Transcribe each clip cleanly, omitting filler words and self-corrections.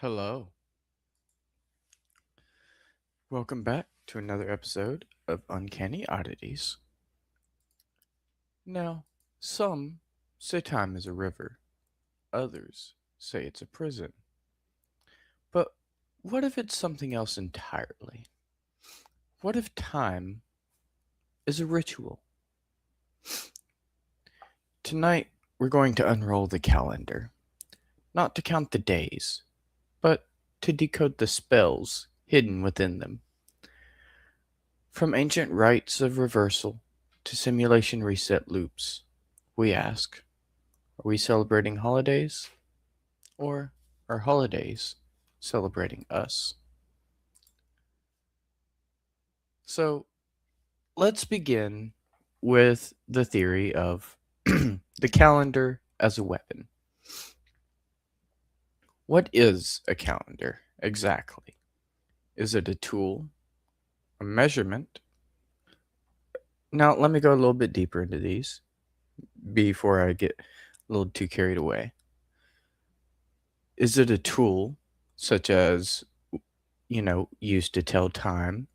Hello. Welcome back to another episode of Uncanny Oddities. Now, some say time is a river, others say it's a prison. But what if it's something else entirely? What if time is a ritual? Tonight, we're going to unroll the calendar, not to count the days, but to decode the spells hidden within them. From ancient rites of reversal to simulation reset loops, we ask, are we celebrating holidays? Or are holidays celebrating us? So let's begin with the theory of the calendar as a weapon. What is a calendar exactly? Is it a tool? A measurement? Now, let me go a little bit deeper into these before I get a little too carried away. Is it a tool, such as, used to tell time,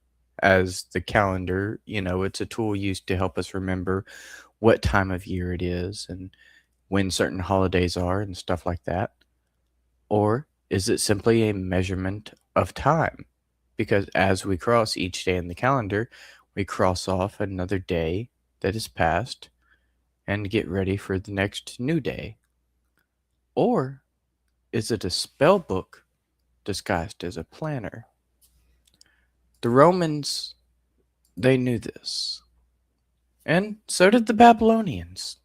as the calendar? It's a tool used to help us remember what time of year it is and when certain holidays are and stuff like that? Or is it simply a measurement of time? Because as we cross each day in the calendar, we cross off another day that is past and get ready for the next new day. Or is it a spell book disguised as a planner? The Romans, they knew this. And so did the Babylonians.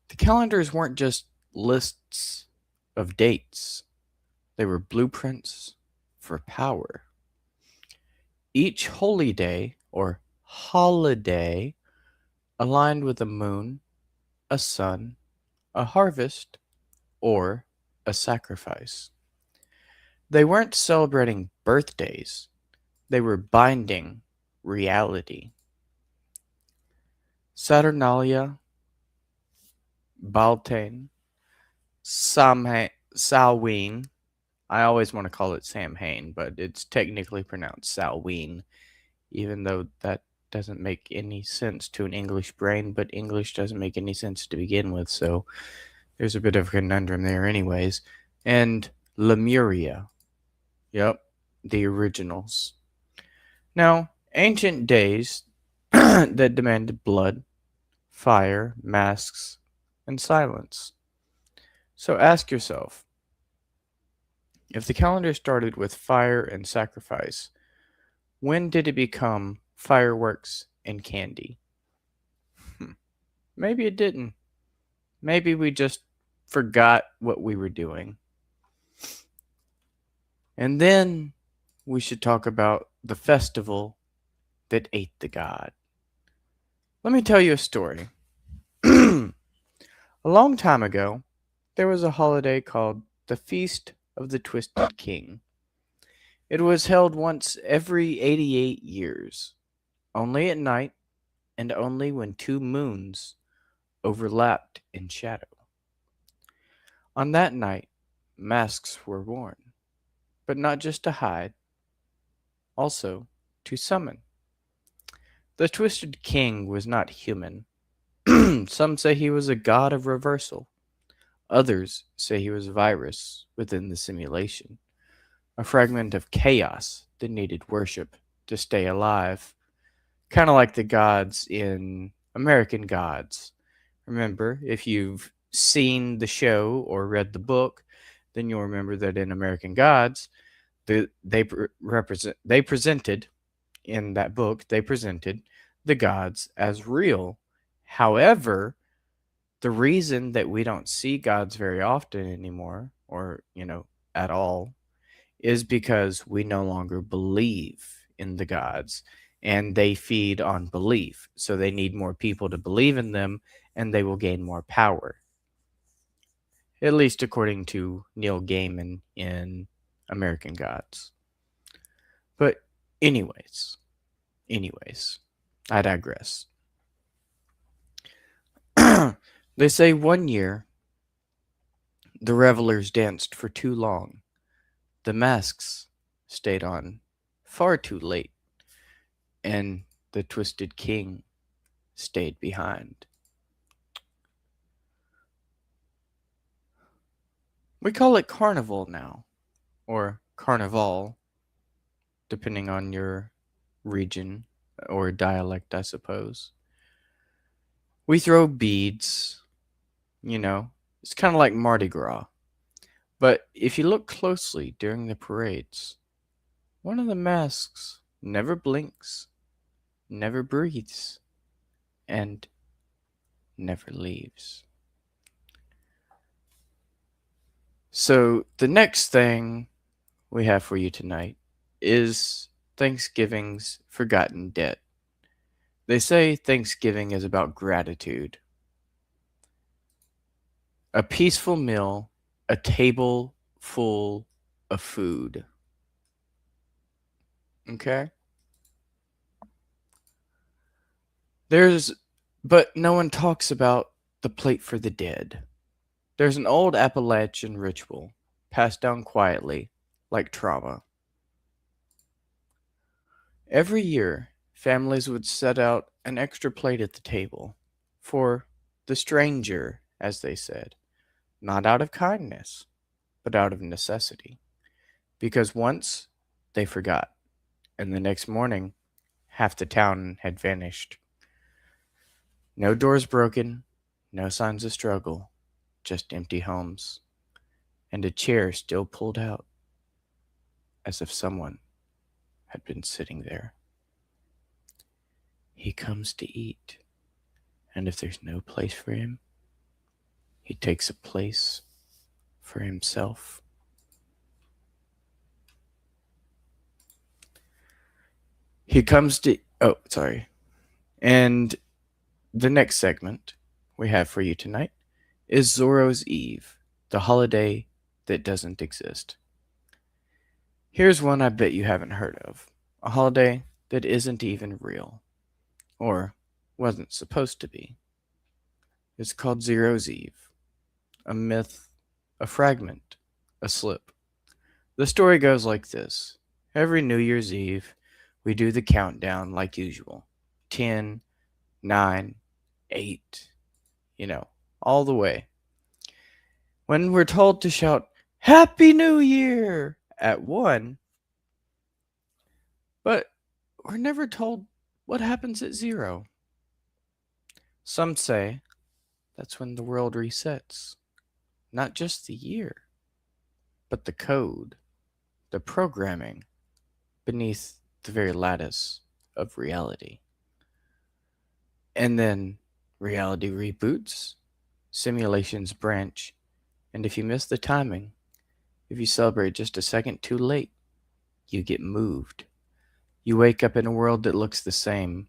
The calendars weren't just lists of dates, they were blueprints for power. Each holy day, or holiday, aligned with a moon, a sun, a harvest, or a sacrifice. They weren't celebrating birthdays, they were binding reality. Saturnalia, Baltain, Samhain. I always want to call it Samhain, but it's technically pronounced Samhain, even though that doesn't make any sense to an English brain, but English doesn't make any sense to begin with, so there's a bit of a conundrum there, anyways. And Lemuria. Yep, the originals. Now, ancient days that demanded blood, fire, masks, and silence. So ask yourself, if the calendar started with fire and sacrifice, when did it become fireworks and candy? Maybe it didn't. Maybe we just forgot what we were doing. And then we should talk about the festival that ate the god. Let me tell you a story. A long time ago, there was a holiday called the Feast of the Twisted King. It was held once every 88 years, only at night and only when two moons overlapped in shadow. On that night, masks were worn, but not just to hide, also to summon. The Twisted King was not human. Some say he was a god of reversal. Others say he was a virus within the simulation, a fragment of chaos that needed worship to stay alive. Kind of like the gods in American Gods. Remember, if you've seen the show or read the book, then you'll remember that in American Gods, they presented in that book, they presented the gods as real. However, the reason that we don't see gods very often anymore, or at all, is because we no longer believe in the gods, and they feed on belief. So they need more people to believe in them, and they will gain more power. At least according to Neil Gaiman in American Gods. But anyways, I digress. They say one year the revelers danced for too long, The masks stayed on far too late, and the Twisted King stayed behind. We call it Carnival now, or Carnival, depending on your region or dialect, I suppose. We throw beads, you know, it's kind of like Mardi Gras. But if you look closely during the parades, one of the masks never blinks, never breathes, and never leaves. So, the next thing we have for you tonight is Thanksgiving's forgotten debt. They say Thanksgiving is about gratitude. A peaceful meal, a table full of food. Okay? There's, but no one talks about the plate for the dead. There's an old Appalachian ritual passed down quietly, like trauma. Every year, families would set out an extra plate at the table for the stranger, as they said, not out of kindness, but out of necessity. Because once they forgot, and the next morning, half the town had vanished. No doors broken, no signs of struggle, just empty homes, and a chair still pulled out, as if someone had been sitting there. He comes to eat, and if there's no place for him, he takes a place for himself. He comes to. Oh, sorry. And the next segment we have for you tonight is Zorro's Eve, the holiday that doesn't exist. Here's one I bet you haven't heard of, a holiday that isn't even real, or wasn't supposed to be. It's called Zero's Eve, a myth, a fragment, a slip. The story goes like this. Every New Year's Eve, we do the countdown like usual. 10, 9, 8, all the way. When we're told to shout, Happy New Year at 1, but we're never told what happens at 0. Some say that's when the world resets. Not just the year, but the code, the programming beneath the very lattice of reality. And then reality reboots, simulations branch, and if you miss the timing, if you celebrate just a second too late, you get moved. You wake up in a world that looks the same,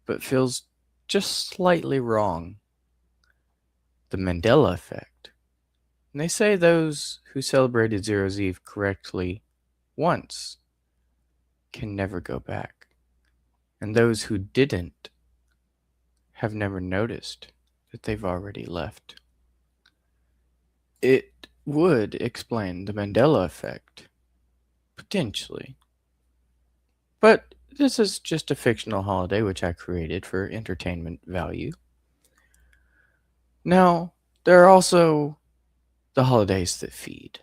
but feels just slightly wrong. The Mandela effect. And they say those who celebrated Zero's Eve correctly once can never go back. And those who didn't have never noticed that they've already left. It would explain the Mandela effect, potentially. But this is just a fictional holiday which I created for entertainment value. Now, there are also the holidays that feed.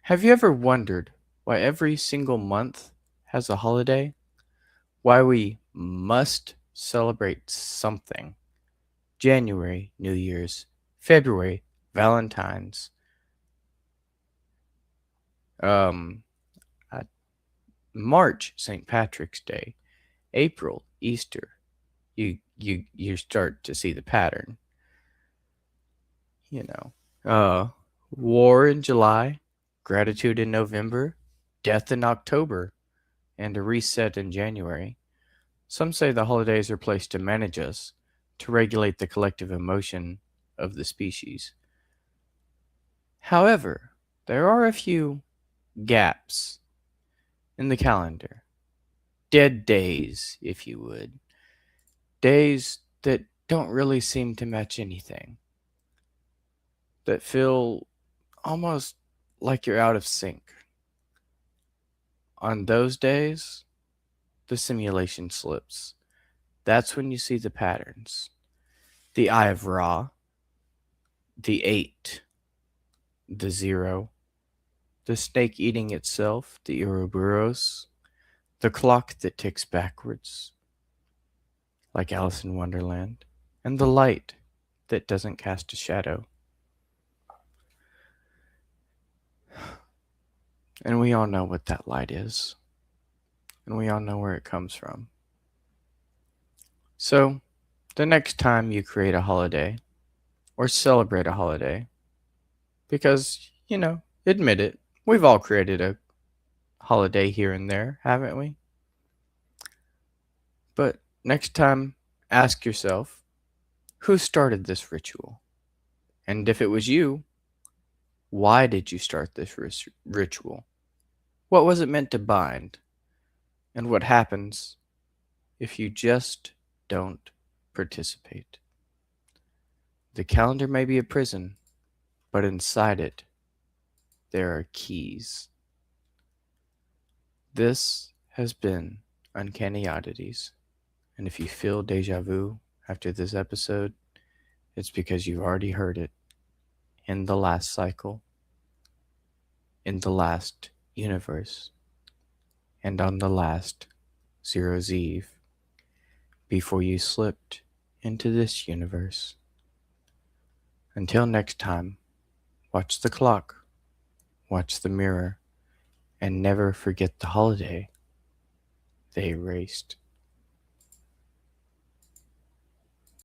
Have you ever wondered why every single month has a holiday? Why we must celebrate something? January, New Year's; February, Valentine's; um, uh, March, St. Patrick's Day; April, Easter. You start to see the pattern. You know, war in July, gratitude in November, death in October, and a reset in January. Some say the holidays are placed to manage us, to regulate the collective emotion of the species. However, there are a few gaps in the calendar. Dead days, if you would. Days that don't really seem to match anything. That feel almost like you're out of sync. On those days, the simulation slips. That's when you see the patterns. The Eye of Ra, the 8, the 0, the snake eating itself, the Ouroboros, the clock that ticks backwards, like Alice in Wonderland, and the light that doesn't cast a shadow. And we all know what that light is, and we all know where it comes from. So, the next time you create a holiday or celebrate a holiday, because, admit it, we've all created a holiday here and there, haven't we? But next time, ask yourself, who started this ritual? And if it was you, why did you start this ritual? What was it meant to bind? And what happens if you just don't participate? The calendar may be a prison, but inside it, there are keys. This has been Uncanny Oddities. And if you feel deja vu after this episode, it's because you've already heard it in the last cycle, in the last universe, and on the last Zero's Eve, before you slipped into this universe. Until next time, watch the clock, watch the mirror, and never forget the holiday they erased.